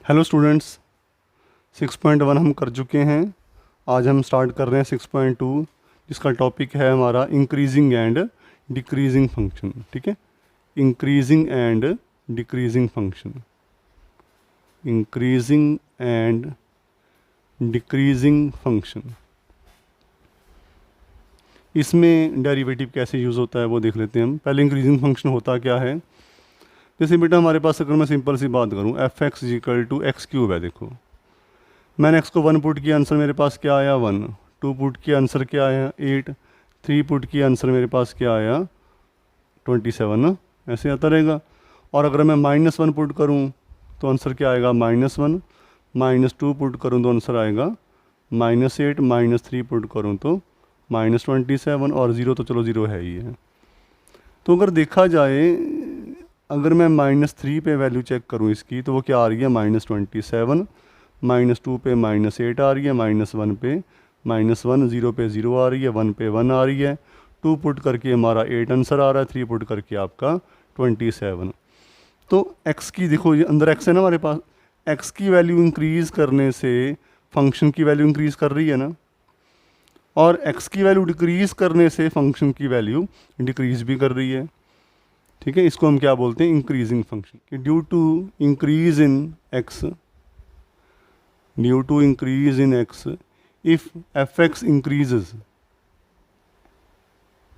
Hello students, 6.1 हम कर चुके हैं। आज हम स्टार्ट कर रहे हैं 6.2, जिसका टॉपिक है हमारा इंक्रीजिंग एंड डिक्रीजिंग फंक्शन। ठीक है, increasing and decreasing function, increasing and decreasing function. इसमें डेरिवेटिव कैसे यूज़ होता है वो देख लेते हैं हम। पहले इंक्रीजिंग फंक्शन होता क्या है। जैसे बेटा हमारे पास अगर मैं सिंपल सी बात करूँ, f x equal to x cube है। देखो मैंने एक्स को 1 पुट किया, आंसर मेरे पास क्या आया 1। 2 पुट किया, आंसर क्या आया 8। 3 पुट किया, आंसर मेरे पास क्या आया 27 ना, ऐसे आता रहेगा। और अगर मैं -1 पुट करूँ तो आंसर क्या आएगा -1। -2 पुट करूँ तो आंसर आएगा -8। -3 पुट करूँ तो -27। और 0 तो चलो 0 है ही है। तो अगर देखा जाए, अगर मैं -3 पे वैल्यू चेक करूँ इसकी, तो वो क्या आ रही है -27। -2 पे -8 आ रही है, -1 पे -1, 0 पे 0 आ रही है, 1 पे 1 आ रही है। 2 पुट करके हमारा 8 आंसर आ रहा है, 3 पुट करके आपका 27। तो x की देखो, ये अंदर x है ना हमारे पास, x की वैल्यू इंक्रीज़ करने से फंक्शन की वैल्यू इंक्रीज़ कर रही है ना, और x की वैल्यू डिक्रीज़ करने से फंक्शन की वैल्यू डिक्रीज़ भी कर रही है। ठीक है, इसको हम क्या बोलते हैं, इंक्रीजिंग फंक्शन। कि due to increase in x, due to increase in x if f x increases.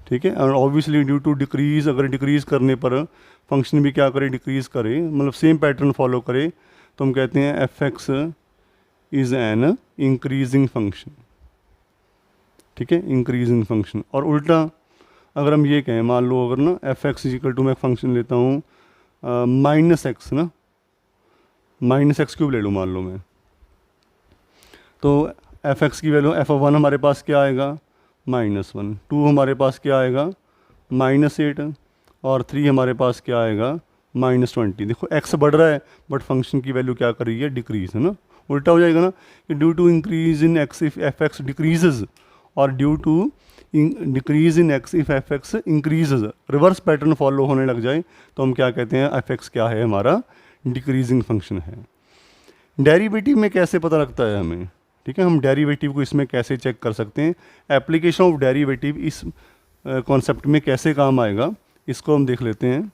ठीक है, और ऑब्वियसली ड्यू टू डिक्रीज, अगर डिक्रीज करने पर फंक्शन भी क्या करे, डिक्रीज करे, मतलब सेम पैटर्न फॉलो करे, तो हम कहते हैं F x is an increasing function. ठीक है, इंक्रीजिंग फंक्शन। और उल्टा अगर हम ये कहें, मान लो अगर ना एफ एक्स इक्वल टू, मैं फंक्शन लेता हूँ -x ना, -x³ ले लूँ मान लो मैं, तो एफ एक्स की वैल्यू f1 हमारे पास क्या आएगा -1। 2 हमारे पास क्या आएगा -8। और 3 हमारे पास क्या आएगा -20। देखो x बढ़ रहा है बट फंक्शन की वैल्यू क्या कर रही है, डिक्रीज है ना। उल्टा हो जाएगा ना कि due to increase in x if f x decreases, और due to decrease in x if f x increases, reverse pattern follow होने लग जाए तो हम क्या कहते हैं, एफ एक्स क्या है हमारा, डिक्रीजिंग फंक्शन है। डेरिवेटिव में कैसे पता लगता है हमें। ठीक है, हम डेरिवेटिव को इसमें कैसे चेक कर सकते हैं, एप्लीकेशन ऑफ डेरिवेटिव इस कॉन्सेप्ट में कैसे काम आएगा, इसको हम देख लेते हैं।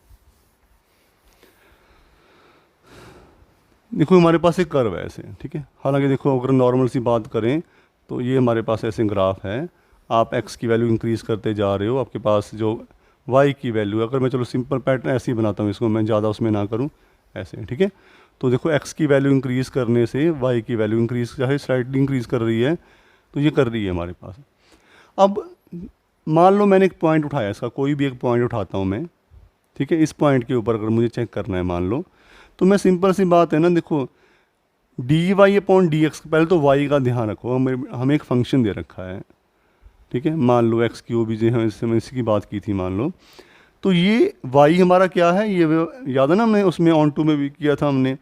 देखो हमारे पास एक कर्व है ऐसे। ठीक है, हालांकि देखो अगर नॉर्मल सी बात करें तो ये हमारे पास ऐसे ग्राफ है। आप x की वैल्यू इंक्रीज़ करते जा रहे हो, आपके पास जो y की वैल्यू है, अगर मैं चलो सिंपल पैटर्न ऐसे ही बनाता हूँ इसको, मैं ज़्यादा उसमें ना करूँ ऐसे। ठीक है, तो देखो x की वैल्यू इंक्रीज़ करने से y की वैल्यू इंक्रीज़, चाहे स्लाइटली इंक्रीज़ कर रही है, तो ये कर रही है हमारे पास। अब मान लो मैंने एक पॉइंट उठाया, इसका कोई भी एक पॉइंट उठाता हूँ मैं। ठीक है, इस पॉइंट के ऊपर अगर मुझे चेक करना है मान लो, तो मैं सिंपल सी बात है ना, देखो dy/dx, पहले तो y का ध्यान रखो, हमें एक फंक्शन दे रखा है। ठीक है, मान लो x³ भी, जो इससे मैं इसी की बात की थी मान लो, तो ये y हमारा क्या है, ये याद है ना, हमने उसमें ऑन टू में भी किया था, हमने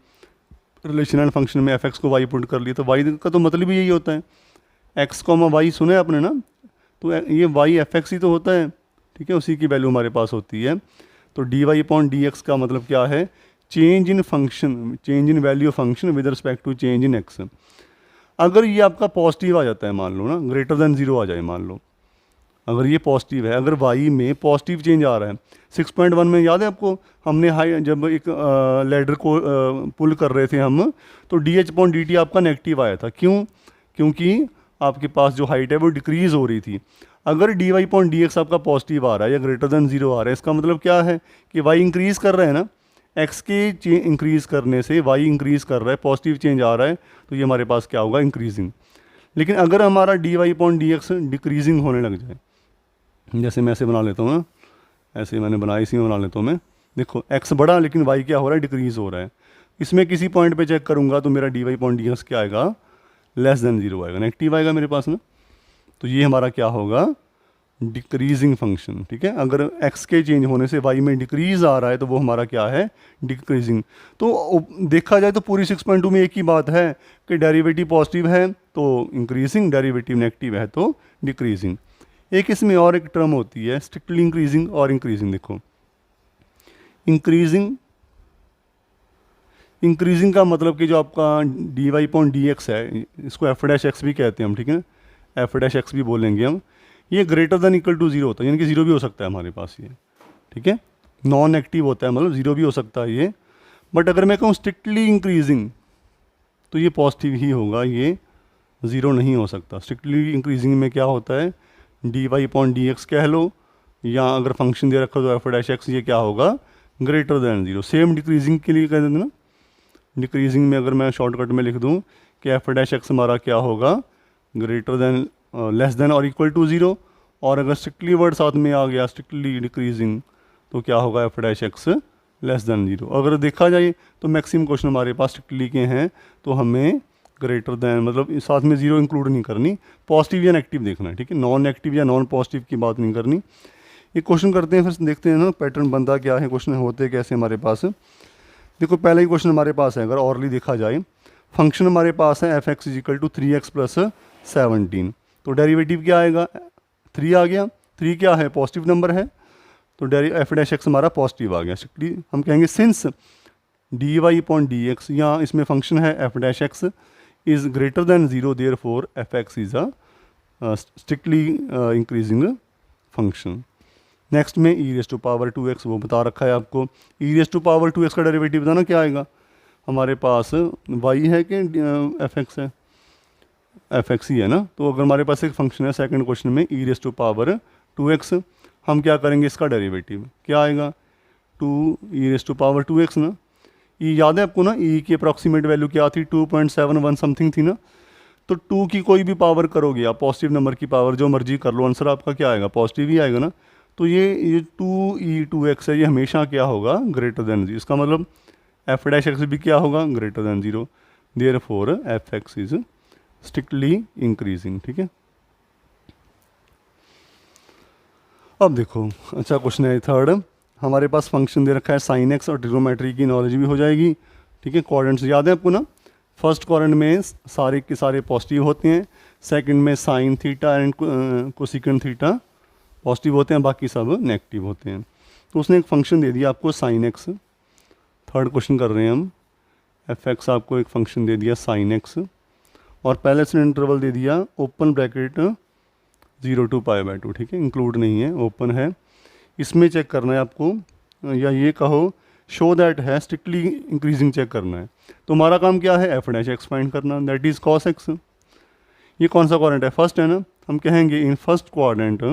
रिलेशनल फंक्शन में एफ एक्स को y पुट कर लिया। तो y का तो मतलब ही यही होता है, x, y सुने आपने ना, तो ये y एफ एक्स ही तो होता है। ठीक है, उसी की वैल्यू हमारे पास होती है। तो dy/dx का मतलब क्या है, change in function, change in value of function with respect to change in x। अगर ये आपका पॉजिटिव आ जाता है, मान लो ना ग्रेटर देन 0 आ जाए, मान लो अगर ये पॉजिटिव है, अगर y में पॉजिटिव चेंज आ रहा है। 6.1 में याद है आपको, हमने हाई जब एक लैडर को पुल कर रहे थे हम, तो dh/dt आपका नेगेटिव आया था। क्यों? क्योंकि आपके पास जो हाइट है वो डिक्रीज़ हो रही थी। अगर dy/dx आपका पॉजिटिव आ रहा है या ग्रेटर देन 0 आ रहा है, इसका मतलब क्या है कि y इंक्रीज़ कर रहा है ना, x के इंक्रीज़ करने से y इंक्रीज़ कर रहा है, पॉजिटिव चेंज आ रहा है, तो ये हमारे पास क्या होगा, इंक्रीजिंग। लेकिन अगर हमारा dy/dx डिक्रीजिंग होने लग जाए, जैसे मैं ऐसे बना लेता हूँ ना, ऐसे मैंने बनाया, इसी में बना लेता हूँ मैं। देखो x बढ़ा लेकिन y क्या हो रहा है, डिक्रीज़ हो रहा है। इसमें किसी पॉइंट पे चेक करूँगा तो मेरा dy/dx क्या आएगा, <0 आएगा, नेगेटिव आएगा मेरे पास ना। तो ये हमारा क्या होगा, डिक्रीजिंग फंक्शन। ठीक है, अगर x के चेंज होने से y में डिक्रीज़ आ रहा है तो वो हमारा क्या है, डिक्रीजिंग। तो देखा जाए तो पूरी 6.2 में एक ही बात है कि डेरिवेटिव पॉजिटिव है तो इंक्रीजिंग, डेरिवेटिव नेगेटिव है तो डिक्रीजिंग। एक इसमें और एक टर्म होती है स्ट्रिक्टली इंक्रीजिंग और इंक्रीजिंग। देखो इंक्रीजिंग इंक्रीजिंग का मतलब कि जो आपका d y point d x है, इसको एफ डैश एक्स भी कहते हैं हम, ठीक है ना, एफ डैश एक्स भी बोलेंगे हम, ये greater than equal to zero होता है, यानी कि जीरो भी हो सकता है हमारे पास ये, ठीक है, नॉन एक्टिव होता है, मतलब जीरो भी हो सकता है ये। बट अगर मैं कहूँ स्ट्रिक्टली इंक्रीजिंग तो ये पॉजिटिव ही होगा, ये ज़ीरो नहीं हो सकता। स्ट्रिक्टली इंक्रीजिंग में क्या होता है, d y point d x कह लो, या अगर फंक्शन दे रखा तो एफ डैश एक्स, ये क्या होगा, greater than zero. Same decreasing के लिए कह देते ना, डिक्रीजिंग में अगर मैं शॉर्टकट में लिख दूँ कि एफ डैश एक्स हमारा क्या होगा, ग्रेटर देन लेस देन और इक्वल टू ज़ीरो, और अगर स्ट्रिक्टली वर्ड साथ में आ गया स्ट्रिक्टली डिक्रीजिंग तो क्या होगा, F dash x less than zero. अगर देखा जाए तो मैक्सिमम क्वेश्चन हमारे पास स्ट्रिक्टली के हैं, तो हमें ग्रेटर देन मतलब साथ में जीरो इंक्लूड नहीं करनी, पॉजिटिव या नेगेटिव देखना है, ठीक है, नॉन नेगेटिव या नॉन पॉजिटिव की बात नहीं करनी। एक क्वेश्चन करते हैं, फिर देखते हैं ना पैटर्न बनता क्या है, क्वेश्चन होते कैसे हमारे पास। देखो पहला ही क्वेश्चन हमारे पास है, अगर ऑरली देखा जाए, फंक्शन हमारे पास है f x is equal to 3x plus 17, तो डेरिवेटिव क्या आएगा, 3 आ गया, 3 क्या है, पॉजिटिव नंबर है, तो एफ डैश एक्स हमारा पॉजिटिव आ गया। स्ट्रिक्टली हम कहेंगे since d y point d x, या इसमें फंक्शन है f dash x is greater than zero, therefore f x is a strictly increasing function. Next में ई रेस टू पावर 2x, वो बता रखा है आपको, ई रेस टू पावर 2x का डेरिवेटिव बताना क्या आएगा, हमारे पास y है कि एफ एक्स है, एफ एक्स ही है ना, तो अगर हमारे पास एक फंक्शन है सेकंड क्वेश्चन में ई रेस टू पावर 2x, हम क्या करेंगे, इसका डेरिवेटिव क्या आएगा, 2 ई रेस टू पावर 2x ना, ये याद है आपको ना, ई की अप्रॉक्सीमेट वैल्यू क्या थी, 2.71 समथिंग थी ना, तो 2 की कोई भी पावर करोगे आप, पॉजिटिव नंबर की पावर जो मर्जी कर लो, आंसर आपका क्या आएगा, पॉजिटिव ही आएगा ना। तो ये 2e2x है, ये हमेशा क्या होगा, ग्रेटर देन जीरो, इसका मतलब एफ डैश एक्स भी क्या होगा, greater than zero, therefore f x is strictly increasing, ठीक है। अब देखो अच्छा क्वेश्चन है थर्ड, हमारे पास फंक्शन दे रखा है साइन एक्स, और ट्रिग्नोमेट्री की नॉलेज भी हो जाएगी, ठीक है। क्वाड्रेंट्स याद है आपको ना, फर्स्ट क्वाड्रेंट में सारे के सारे पॉजिटिव होते हैं, सेकंड में sine theta and cosecant theta positive होते हैं, बाकी सब नेगेटिव होते हैं। तो उसने एक फंक्शन दे दिया आपको साइन एक्स, थर्ड क्वेश्चन कर रहे हैं हम, एफ एक्स आपको एक फंक्शन दे दिया साइन एक्स, और पहले से इंटरवल दे दिया ओपन ब्रैकेट 0 to π/2, ठीक है, इंक्लूड नहीं है, ओपन है। इसमें चेक करना है आपको, या ये कहो शो दैट है स्ट्रिक्टली इंक्रीजिंग चेक करना है। तो हमारा काम क्या है, एफ डैश एक्स फाइंड करना, दैट इज कॉस एक्स। ये कौन सा क्वाड्रेंट है, फर्स्ट है ना, हम कहेंगे in first quadrant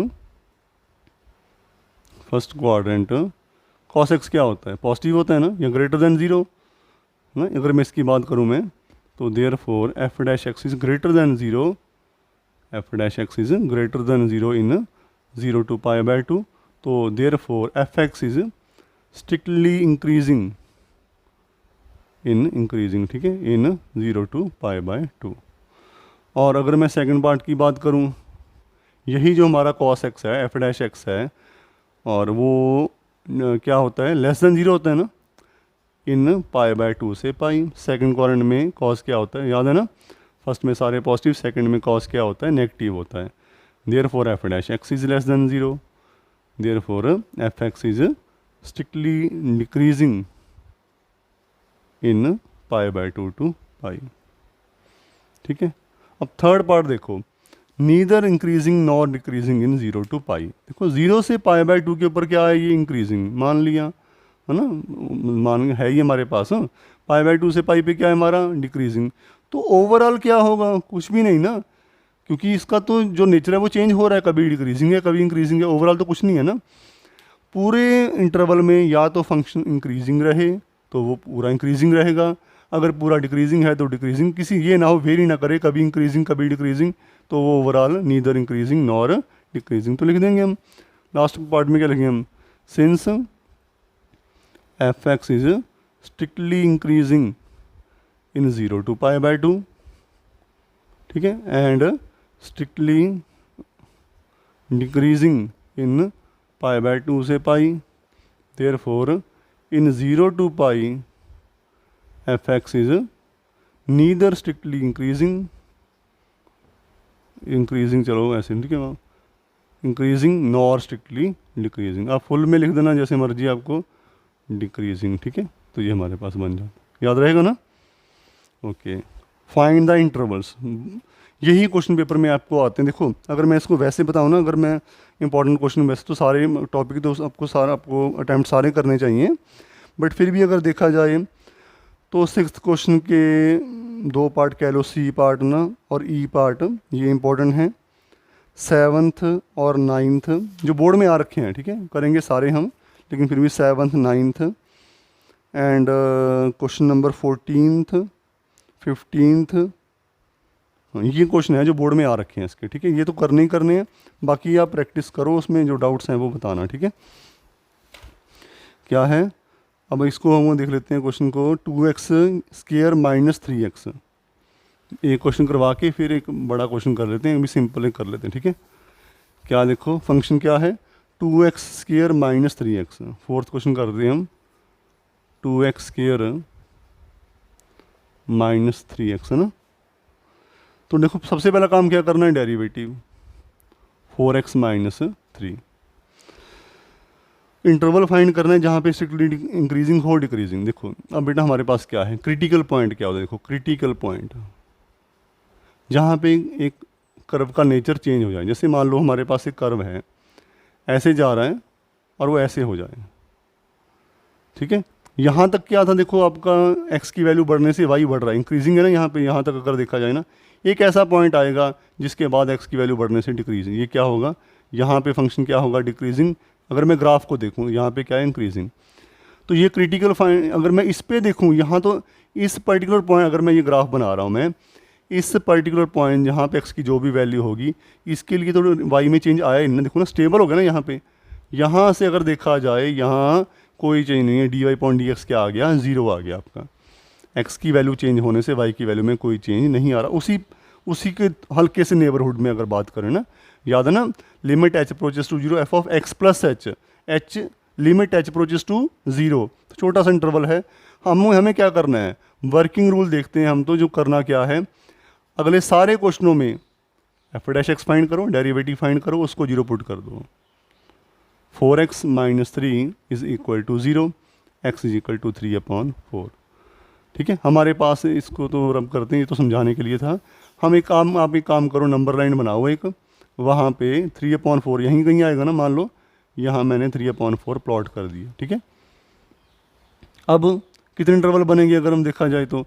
cos x क्या होता है, पॉजिटिव होता है ना, या ग्रेटर देन जीरो ना। अगर मैं इसकी बात करूँ मैं, तो therefore f dash x is greater than zero, f dash x is greater than zero in 0 to π/2, तो therefore f x is strictly increasing in increasing, ठीक है, इन 0 to π/2। और अगर मैं सेकंड पार्ट की बात करूं, यही जो हमारा कॉस एक्स है, एफ डैश एक्स है, और वो क्या होता है, लेस देन जीरो होता है ना, इन π/2 से पाई। सेकंड क्वाड्रेंट में कॉस क्या होता है, याद है ना, फर्स्ट में सारे पॉजिटिव, सेकंड में कॉस क्या होता है, नेगेटिव होता है। Therefore f dash x is less than zero, therefore f x is strictly decreasing in π/2 to π, ठीक है। अब थर्ड पार्ट देखो, neither increasing nor decreasing in 0 to π। देखो 0 से π/2 के ऊपर क्या है, ये इंक्रीजिंग मान लिया है ना, मान है ही हमारे पास, π/2 से π पे क्या है हमारा, डिक्रीजिंग। तो ओवरऑल क्या होगा, कुछ भी नहीं ना, क्योंकि इसका तो जो नेचर है वो चेंज हो रहा है, कभी डिक्रीजिंग है कभी इंक्रीजिंग है, ओवरऑल तो कुछ नहीं है ना। पूरे इंटरवल में या तो फंक्शन इंक्रीजिंग रहे तो वो पूरा इंक्रीजिंग रहेगा, अगर पूरा डिक्रीजिंग है तो डिक्रीजिंग, किसी ये ना हो वेरी ना करे, कभी इंक्रीजिंग कभी डिक्रीजिंग, तो वो overall neither increasing nor decreasing. तो लिख देंगे हम लास्ट पार्ट में, क्या लिखेंगे हम, since F x is strictly increasing in 0 to π/2, ठीक है, एंड स्ट्रिक्टली डिक्रीजिंग इन π/2 से π, therefore in 0 to π f x is neither strictly increasing, चलो ऐसे ठीक है, इंक्रीजिंग नॉर स्ट्रिक्टली डिक्रीजिंग। आप फुल में लिख देना जैसे मर्जी आपको, डिक्रीजिंग, ठीक है। तो ये हमारे पास बन जाता है। याद रहेगा ना? ओके, फाइंड द इंटरवल्स, यही क्वेश्चन पेपर में आपको आते हैं। देखो अगर मैं इसको वैसे बताऊँ ना, अगर मैं इंपॉर्टेंट क्वेश्चन वैसे तो सारे टॉपिक तो आपको अटैम्प्ट सारे करने चाहिए, बट फिर भी अगर देखा जाए तो सिक्स्थ क्वेश्चन के 2 पार्ट कह लो, सी पार्ट ना और ई पार्ट, ये इंपॉर्टेंट हैं। सेवन्थ और नाइन्थ जो बोर्ड में आ रखे हैं, ठीक है, करेंगे सारे हम, लेकिन फिर भी seventh, ninth and question number 14th, 15th, ये क्वेश्चन है जो बोर्ड में आ रखे हैं इसके, ठीक है। ये तो करने ही करने हैं, बाकी आप प्रैक्टिस करो, उसमें जो डाउट्स हैं वो बताना, ठीक है। क्या है, अब इसको हम देख लेते हैं क्वेश्चन को, 2x स्क्वायर माइनस 3x, एक क्वेश्चन करवा के फिर एक बड़ा क्वेश्चन कर लेते हैं, अभी सिंपल कर लेते हैं, ठीक है। क्या देखो फंक्शन क्या है, 2x square minus 3x, fourth question करते हैं हम, 2x स्क्वायर माइनस 3x, है ना। तो देखो सबसे पहला काम क्या करना है, derivative 4x minus 3, interval find करना है जहाँ पे स्ट्रिक्टली इंक्रीजिंग हो डिक्रीजिंग। देखो अब बेटा हमारे पास क्या है, क्रिटिकल पॉइंट क्या होता है, देखो क्रिटिकल पॉइंट जहाँ पे एक कर्व का नेचर चेंज हो जाए, जैसे मान लो हमारे पास एक कर्व है, ऐसे जा रहा है और वो ऐसे हो जाए, ठीक है। यहाँ तक क्या था, देखो आपका x की वैल्यू बढ़ने से y बढ़ रहा है, इंक्रीजिंग है ना यहाँ पे, यहाँ तक अगर देखा जाए ना, एक ऐसा पॉइंट आएगा जिसके बाद x की वैल्यू बढ़ने से डिक्रीजिंग, ये क्या होगा, यहाँ पे फंक्शन क्या होगा, डिक्रीजिंग। अगर मैं ग्राफ को देखूँ, यहाँ पे क्या है, इंक्रीजिंग। तो ये क्रिटिकल फाइंड, अगर मैं इस पे देखूँ, यहाँ तो इस पर्टिकुलर पॉइंट, अगर मैं ये ग्राफ बना रहा हूँ मैं, इस पर्टिकुलर पॉइंट जहाँ पे x की जो भी वैल्यू होगी, इसके लिए तो y में चेंज आया ही ना, देखो ना स्टेबल हो गया ना यहाँ पे। यहाँ से अगर देखा जाए, यहाँ कोई चेंज नहीं है, dy/dx क्या आ गया, 0 आ गया आपका। x की वैल्यू चेंज होने से y की वैल्यू में कोई चेंज नहीं आ रहा, उसी के हल्के से नेबरहुड में अगर बात करें ना, याद है ना, limit h approaches to 0 f(x + h), h limit h approaches to 0, तो छोटा सा इंटरवल है। हमें क्या करना है, वर्किंग रूल देखते हैं हम, तो जो करना क्या है, अगले सारे क्वेश्चनों में f' फाइंड करो, डेरिवेटिव फाइंड करो, उसको 0 पुट कर दो। 4x minus 3 is equal to 0, x is equal to 3/4, ठीक है। हमारे पास इसको तो रब करते हैं, ये तो समझाने के लिए था। हम आप एक काम करो, नंबर लाइन बनाओ एक, वहाँ पे 3/4 यहीं कहीं आएगा ना, मान लो यहाँ मैंने 3/4 प्लॉट कर दिया, ठीक है। अब कितने इंटरवल बनेंगे अगर हम देखा जाए तो,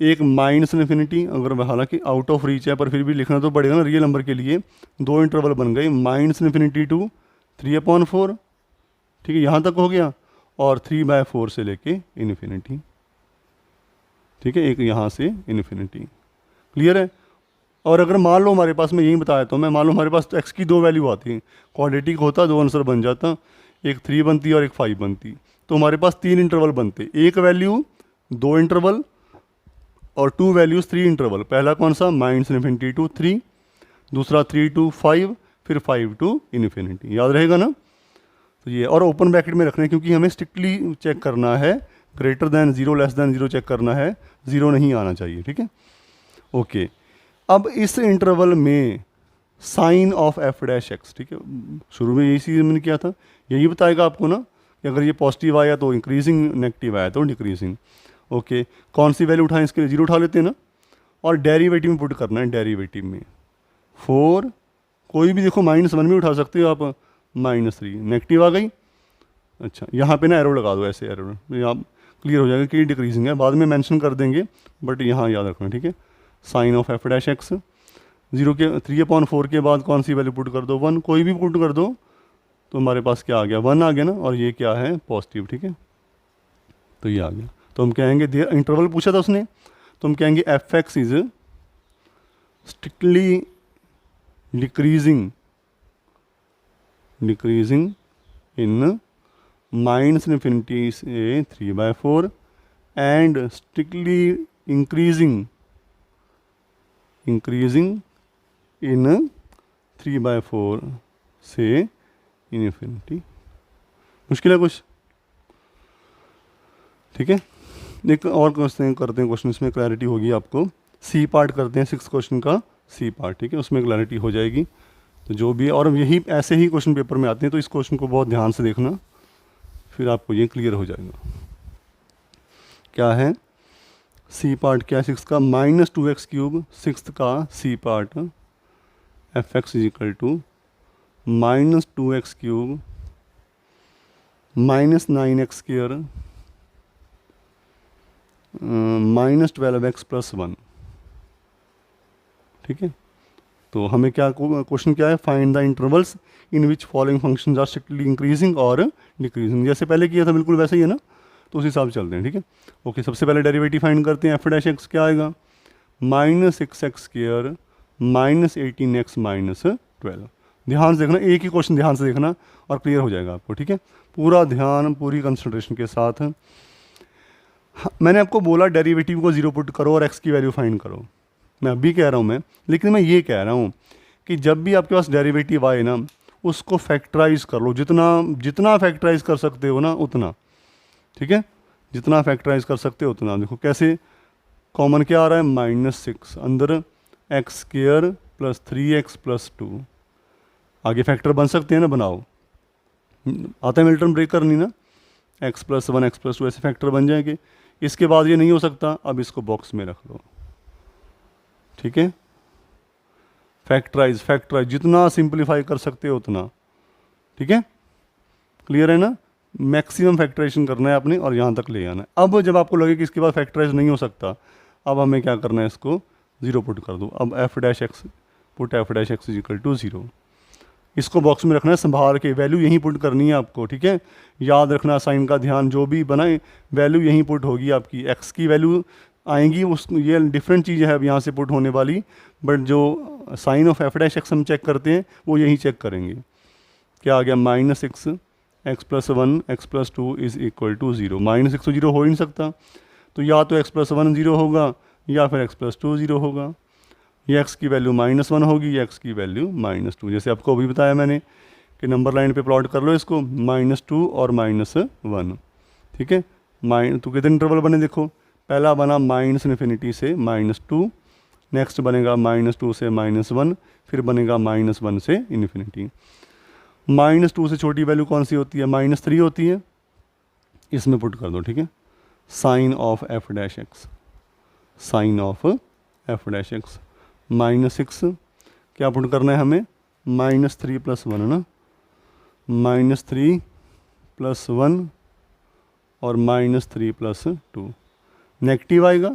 एक माइनस इन्फिनिटी, अगर हालांकि आउट ऑफ रीच है पर फिर भी लिखना तो पड़ेगा ना रियल नंबर के लिए, 2 इंटरवल बन गए, माइनस इन्फिनिटी टू 3/4, ठीक है, यहाँ तक हो गया, और 3/4 से लेके इन्फिनिटी, ठीक है, एक यहाँ से इन्फिनिटी, क्लियर है। और अगर मान लो हमारे पास, मैं यही बताया तो मैं, मान लो हमारे पास x की 2 वैल्यू आती हैं, क्वाड्रेटिक होता, 2 आंसर बन जाता, एक 3 बनती और एक 5 बनती, तो हमारे पास 3 इंटरवल बनते, एक वैल्यू 2 इंटरवल और 2 वैल्यूज़ 3 इंटरवल। पहला कौन सा, माइनस इन्फिनिटी टू 3, दूसरा 3 to 5, फिर 5 to इन्फिनिटी, याद रहेगा ना। तो ये और ओपन ब्रैकेट में रखना है, क्योंकि हमें स्ट्रिक्टली चेक करना है, greater than 0 less than 0 check करना है, 0 नहीं आना चाहिए, ठीक है। ओके, अब इस इंटरवल में साइन ऑफ f'(x), ठीक है, शुरू में यही चीज़ मैंने किया था, यही बताएगा आपको ना कि अगर ये पॉजिटिव आया तो इंक्रीजिंग, नेगेटिव आया तो डिक्रीजिंग। ओके, कौन सी वैल्यू उठाएं, इसके लिए 0 उठा लेते हैं ना, और डेरिवेटिव में पुट करना है, डेरिवेटिव में 4, कोई भी देखो -1 भी उठा सकते हो आप, -3, नेगेटिव आ गई। अच्छा, यहाँ पे ना एरो लगा दो, ऐसे एरो, यहाँ क्लियर हो जाएगा कि डिक्रीजिंग है, बाद में मेंशन कर देंगे, बट यहाँ याद रखना, ठीक है। साइन ऑफ f'(x), 0 के 3/4 के बाद कौन सी वैल्यू पुट कर दो, 1, कोई भी पुट कर दो, तो हमारे पास क्या आ गया, 1 आ गया ना, और ये क्या है, पॉजिटिव, ठीक है, तो ये आ गया। तो हम कहेंगे, इंटरवल पूछा था उसने, तो हम कहेंगे f(x) is strictly decreasing in minus infinity से 3/4 एंड स्ट्रिक्टली इंक्रीजिंग इन 3/4 से इन्फिनिटी। मुश्किल है कुछ, ठीक है। एक और क्वेश्चन करते हैं, क्वेश्चन इसमें क्लैरिटी होगी आपको, सी पार्ट करते हैं 6 क्वेश्चन का सी पार्ट, ठीक है, उसमें क्लैरिटी हो जाएगी। तो जो भी, और यही ऐसे ही क्वेश्चन पेपर में आते हैं, तो इस क्वेश्चन को बहुत ध्यान से देखना, फिर आपको ये क्लियर हो जाएगा। क्या है, सी पार्ट क्या है सिक्स का, माइनस 2x³ सिक्स का C part, f x is equal to minus 2x³ minus 9x² minus 12x plus 1। ठीक है, तो हमें क्या क्वेश्चन क्या है, find the intervals in which following functions are strictly increasing और डिक्रीजिंग। जैसे पहले किया था बिल्कुल वैसे ही है ना, तो उस हिसाब से चलते हैं। ठीक है, ओके, सबसे पहले डेरिवेटिव फाइंड करते हैं। एफ डैश एक्स क्या आएगा, minus 6x² minus 18x minus 12। ध्यान से देखना, एक ही क्वेश्चन ध्यान से देखना और क्लियर हो जाएगा आपको। ठीक है, पूरा ध्यान पूरी कंसंट्रेशन के साथ। मैंने आपको बोला डेरिवेटिव को जीरो पुट करो और एक्स की वैल्यू फाइंड करो, मैं अभी कह रहा हूँ मैं, लेकिन मैं ये कह रहा हूँ कि जब भी आपके पास डेरिवेटिव आए ना, उसको फैक्टराइज कर लो, जितना जितना फैक्टराइज कर सकते हो ना उतना। ठीक है, जितना फैक्टराइज कर सकते हो उतना। देखो कैसे, कॉमन क्या आ रहा है, -6 अंदर x² प्लस 3x प्लस 2। आगे फैक्टर बन सकते हैं ना, बनाओ, आता है मिल्टन ब्रेक करनी ना, x प्लस 1 x प्लस 2 ऐसे फैक्टर बन जाएंगे। इसके बाद ये नहीं हो सकता, अब इसको बॉक्स में रख लो। ठीक है, फैक्टराइज जितना सिंपलीफाई कर सकते हो उतना। ठीक है, क्लियर है ना, मैक्सिमम फैक्टराइजेशन करना है आपने और यहाँ तक ले आना है। अब जब आपको लगे कि इसके बाद फैक्टराइज नहीं हो सकता, अब हमें क्या करना है, इसको जीरो पुट कर दो। अब f dash x put f dash x is equal to 0। इसको बॉक्स में रखना है संभाल के, वैल्यू यहीं पुट करनी है आपको। ठीक है, याद रखना, साइन का ध्यान, जो भी बनाए वैल्यू यहीं पुट होगी आपकी। एक्स की वैल्यू आएंगी, उस ये डिफरेंट चीज़ है अब यहाँ से पुट होने वाली, बट जो sign of f dash x हम चेक करते हैं वो यहीं चेक करेंगे। क्या आ गया, -6 x plus 1 x plus 2 is equal to 0। -6 तो 0 हो ही नहीं सकता, तो या तो x प्लस 1 0 होगा या फिर x प्लस 2 0 होगा। या x की वैल्यू -1 होगी या x की वैल्यू -2। जैसे आपको अभी बताया मैंने कि नंबर लाइन पे प्लॉट कर लो इसको, -2 और -1। ठीक है, तो कितने इंटरवल बने देखो, पहला बना -∞ से -2, नेक्स्ट बनेगा -2 से -1, फिर बनेगा -1 से इन्फिनिटी। -2 से छोटी वैल्यू कौन सी होती है, -3 होती है, इसमें पुट कर दो। ठीक है, sign of f dash x, sign of f dash x, -6 क्या पुट करना है हमें, -3 प्लस 1 ना, -3 प्लस 1 और -3 प्लस 2। नेगेटिव आएगा,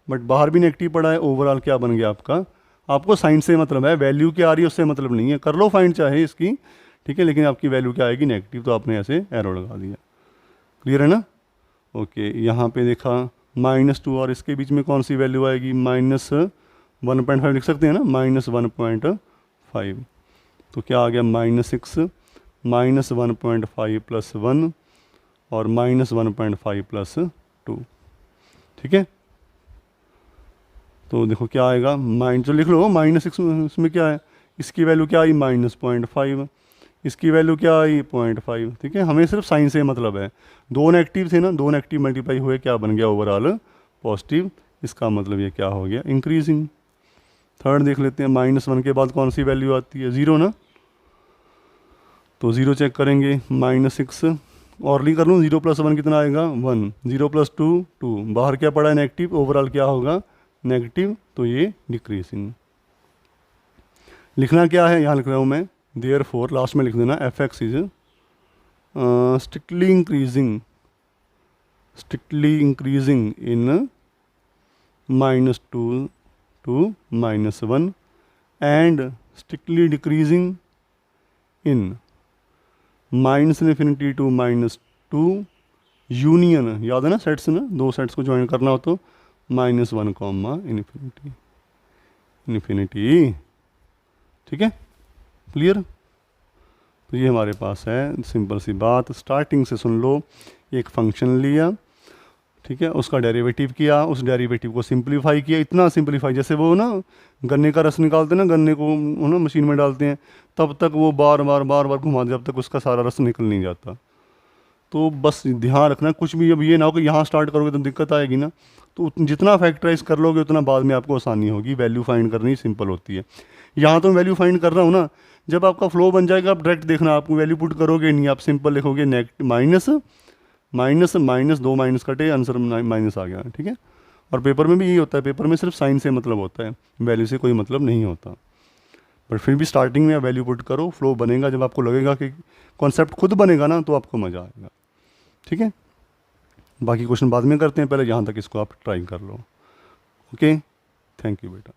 बट बाहर भी नेगेटिव पड़ा है। ओवरऑल क्या बन गया आपका, आपको साइन से मतलब है, वैल्यू क्या आ रही है उससे मतलब नहीं है, कर लो फाइंड चाहे इसकी। ठीक है, लेकिन आपकी वैल्यू क्या आएगी, नेगेटिव, तो आपने ऐसे एरो लगा दिया। क्लियर है ना, ओके। यहाँ पे देखा -2 और इसके बीच में कौन सी वैल्यू आएगी, -1.5 लिख सकते हैं ना, -1.5। तो क्या आ गया, -6 -1.5 प्लस 1 और -1.5 प्लस 2। ठीक है, तो देखो क्या आएगा, जो लिख लो -6 इसमें क्या है, इसकी वैल्यू क्या आई, -0.5, इसकी वैल्यू क्या आई, 0.5। ठीक है, हमें सिर्फ साइन से मतलब है, दो नेगेटिव थे ना, दो नेगेटिव मल्टीप्लाई हुए, क्या बन गया, ओवरऑल पॉजिटिव। इसका मतलब ये क्या हो गया, इंक्रीजिंग। थर्ड देख लेते हैं, -1 के बाद कौन सी वैल्यू आती है, 0 ना, तो 0 चेक करेंगे, -6 और ली कर लूँ, 0 प्लस 1 कितना आएगा, 1, 0 प्लस 2 2, बाहर क्या पड़ा है, नेगेटिव, ओवरऑल क्या होगा, नेगेटिव, तो ये डिक्रीजिंग। लिखना क्या है, यहाँ लिख रहा हूँ मैं, देयरफॉर लास्ट में लिख देना, F x is strictly increasing in -2 to -1 and strictly decreasing in -∞ to -2 union, याद है ना सेट्स ना, दो सेट्स को ज्वाइन करना हो तो -1, इन्फिनिटी। ठीक है, क्लियर। तो ये हमारे पास है, सिंपल सी बात, स्टार्टिंग से सुन लो। एक फंक्शन लिया, ठीक है, उसका डेरिवेटिव किया, उस डेरिवेटिव को सिंपलीफाई किया, इतना सिंपलीफाई जैसे वो ना गन्ने का रस निकालते हैं ना, गन्ने को ना मशीन में डालते हैं, तब तक वो बार बार घुमाते जब तक उसका सारा रस निकल नहीं जाता। तो बस ध्यान रखना, कुछ भी अब ये ना हो कि यहाँ स्टार्ट करोगे तो दिक्कत आएगी ना, तो जितना फैक्टराइज कर लोगे उतना बाद में आपको आसानी होगी, वैल्यू फाइंड करनी सिंपल होती है। यहाँ तो मैं वैल्यू फाइंड कर रहा हूँ ना, जब आपका फ्लो बन जाएगा आप डायरेक्ट देखना, आपको वैल्यू पुट करोगे नहीं, आप सिंपल लिखोगे माइनस माइनस माइनस, 2 माइनस कटे, आंसर माइनस आ गया, ठीक है। और पेपर में भी यही होता है, पेपर में सिर्फ साइन से मतलब होता है, वैल्यू से कोई मतलब नहीं होता। बट फिर भी स्टार्टिंग में आप वैल्यू पुट करो, फ्लो बनेगा, जब आपको लगेगा कि कॉन्सेप्ट खुद बनेगा ना, तो आपको मज़ा आएगा, ठीक है। बाकी क्वेश्चन बाद में करते हैं, पहले यहाँ तक इसको आप ट्राई कर लो। ओके, थैंक यू बेटा।